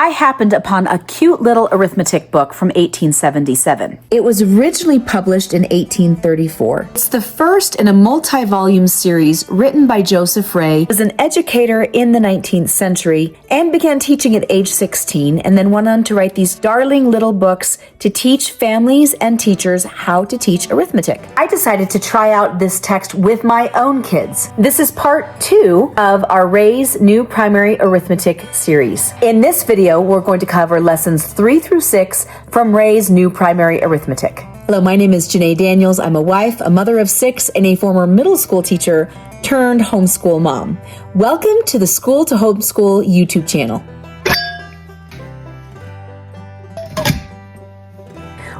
I happened upon a cute little arithmetic book from 1877. It was originally published in 1834. It's the first in a multi-volume series written by Joseph Ray, who was an educator in the 19th century and began teaching at age 16, and then went on to write these darling little books to teach families and teachers how to teach arithmetic. I decided to try out this text with my own kids. This is part 2 of our Ray's New Primary Arithmetic series. In this video, we're going to cover lessons 3 through 6 from Ray's New Primary Arithmetic. Hello, my name is Janae Daniels. I'm a wife, a mother of 6, and a former middle school teacher turned homeschool mom. Welcome to the School to Homeschool YouTube channel.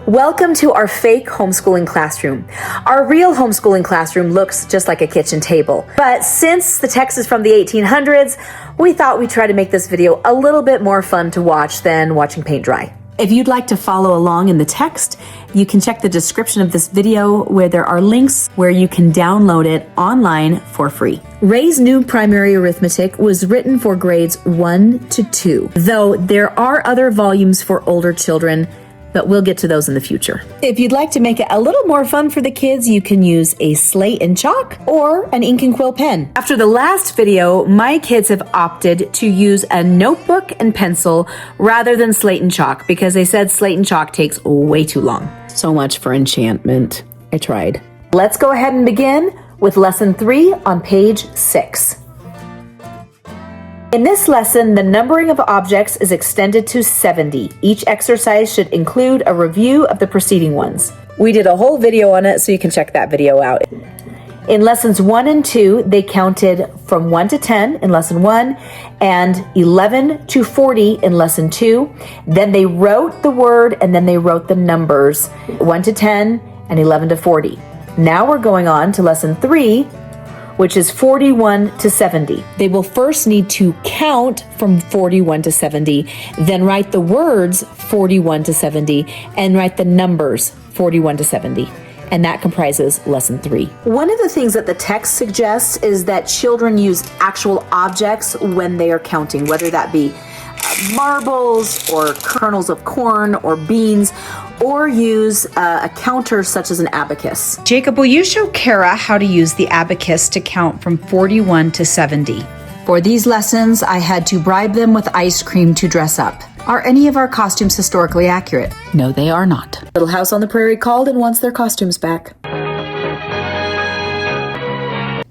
Welcome to our fake homeschooling classroom. Our real homeschooling classroom looks just like a kitchen table. But since the text is from the 1800s, we thought we'd try to make this video a little bit more fun to watch than watching paint dry. If you'd like to follow along in the text, you can check the description of this video where there are links where you can download it online for free. Ray's New Primary Arithmetic was written for grades 1 to 2, though there are other volumes for older children, but we'll get to those in the future. If you'd like to make it a little more fun for the kids, you can use a slate and chalk or an ink and quill pen. After the last video, my kids have opted to use a notebook and pencil rather than slate and chalk because they said slate and chalk takes way too long. So much for enchantment. I tried. Let's go ahead and begin with lesson 3 on page 6. In this lesson, the numbering of objects is extended to 70. Each exercise should include a review of the preceding ones. We did a whole video on it, so you can check that video out. In lessons 1 and 2, they counted from 1 to 10 in lesson 1 and 11 to 40 in lesson 2. Then they wrote the word and then they wrote the numbers 1 to 10 and 11 to 40. Now we're going on to lesson 3, which is 41 to 70. They will first need to count from 41 to 70, then write the words 41 to 70, and write the numbers 41 to 70. And that comprises lesson 3. One of the things that the text suggests is that children use actual objects when they are counting, whether that be marbles or kernels of corn or beans, or use a counter such as an abacus. Jacob, will you show Kara how to use the abacus to count from 41 to 70? For these lessons, I had to bribe them with ice cream to dress up. Are any of our costumes historically accurate? No, they are not. Little House on the Prairie called and wants their costumes back.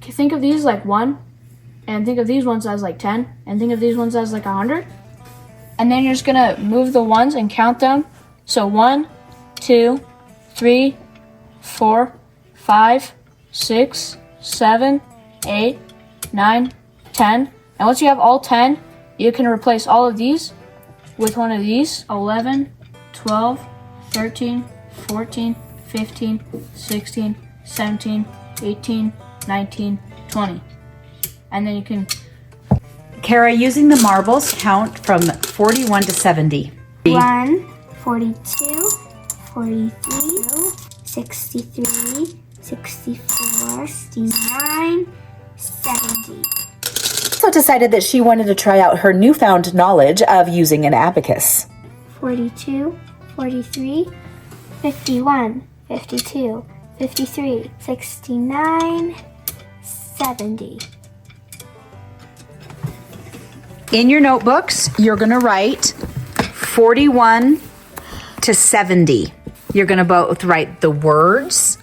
Think of these like 1, and think of these ones as like 10, and think of these ones as like 100. And then you're just gonna move the ones and count them. So 1, 2, 3, 4, 5, 6, 7, 8, 9, 10. And once you have all 10, you can replace all of these with one of these. 11, 12, 13, 14, 15, 16, 17, 18, 19, 20. And then you can... Kara, using the marbles, count from 41 to 70. 1, 42, 43, 63, 64, 69, 70. So decided that she wanted to try out her newfound knowledge of using an abacus. 42, 43, 51, 52, 53, 69, 70. In your notebooks, you're going to write 41 to 70. You're going to both write the words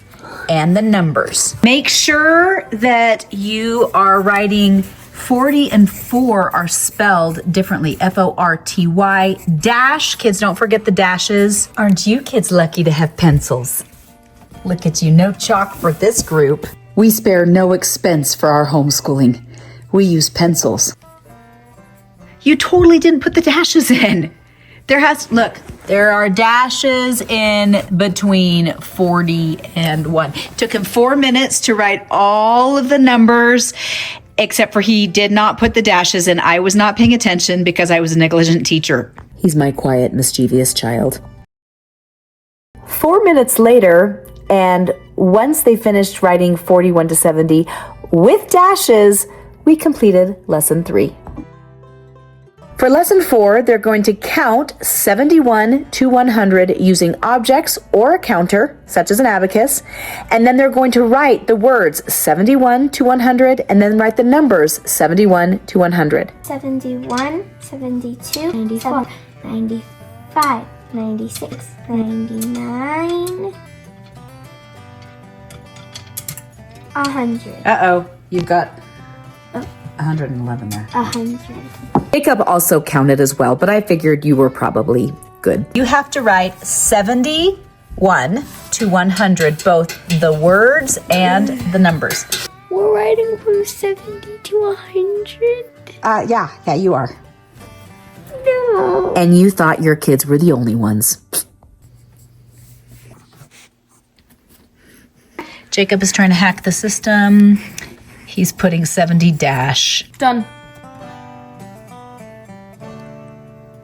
and the numbers. Make sure that you are writing 40 and 4 are spelled differently. F-O-R-T-Y dash. Kids, don't forget the dashes. Aren't you kids lucky to have pencils? Look at you, no chalk for this group. We spare no expense for our homeschooling. We use pencils. You totally didn't put the dashes in. There are dashes in between 40 and 1. Took him 4 minutes to write all of the numbers, except for he did not put the dashes in. I was not paying attention because I was a negligent teacher. He's my quiet, mischievous child. 4 minutes later, and once they finished writing 41 to 70 with dashes, we completed lesson 3. For lesson 4, they're going to count 71 to 100 using objects or a counter, such as an abacus, and then they're going to write the words 71 to 100 and then write the numbers 71 to 100. 71, 72, 94, 95, 96, 99, 100. Uh-oh, you've got 111 there. 100. Jacob also counted as well, but I figured you were probably good. You have to write 71 to 100, both the words and the numbers. We're writing from 70 to 100. Yeah, you are. No. And you thought your kids were the only ones. Jacob is trying to hack the system. He's putting 70 dash. Done.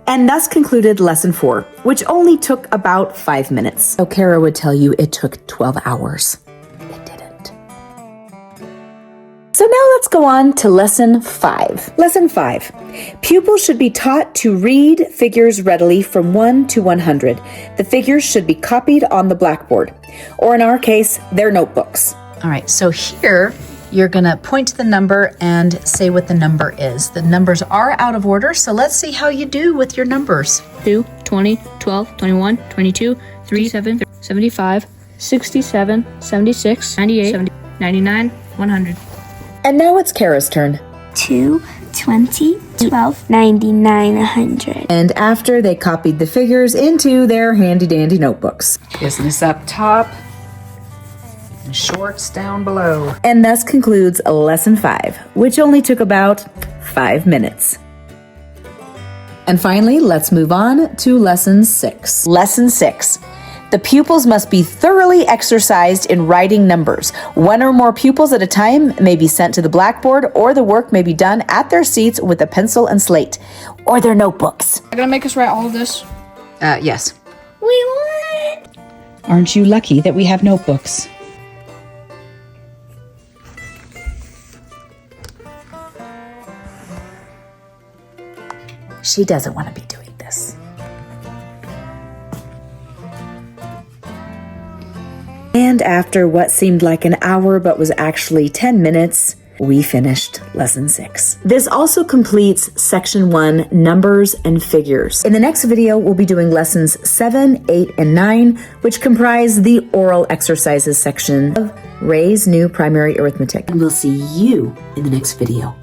And thus concluded lesson 4, which only took about 5 minutes. So Kara would tell you it took 12 hours. It didn't. So now let's go on to lesson 5. Lesson 5. Pupils should be taught to read figures readily from 1 to 100. The figures should be copied on the blackboard, or in our case, their notebooks. All right, so here you're gonna point to the number and say what the number is. The numbers are out of order, so let's see how you do with your numbers. 2, 20, 12, 21, 22, 37, 75, 67, 76, 98, 70, 99, 100. And now it's Kara's turn. 2, 20, 12, 99, 100. And after they copied the figures into their handy-dandy notebooks. Business up top, and shorts down below. And thus concludes lesson 5, which only took about 5 minutes. And finally, let's move on to lesson 6. Lesson 6. The pupils must be thoroughly exercised in writing numbers. 1 or more pupils at a time may be sent to the blackboard, or the work may be done at their seats with a pencil and slate, or their notebooks. They're gonna make us write all of this. Yes. We won! Aren't you lucky that we have notebooks? She doesn't want to be doing this. And after what seemed like an hour but was actually 10 minutes, we finished lesson 6. This also completes section 1, numbers and figures. In the next video, we'll be doing lessons 7, 8, and 9, which comprise the oral exercises section of Ray's new primary arithmetic. And we'll see you in the next video.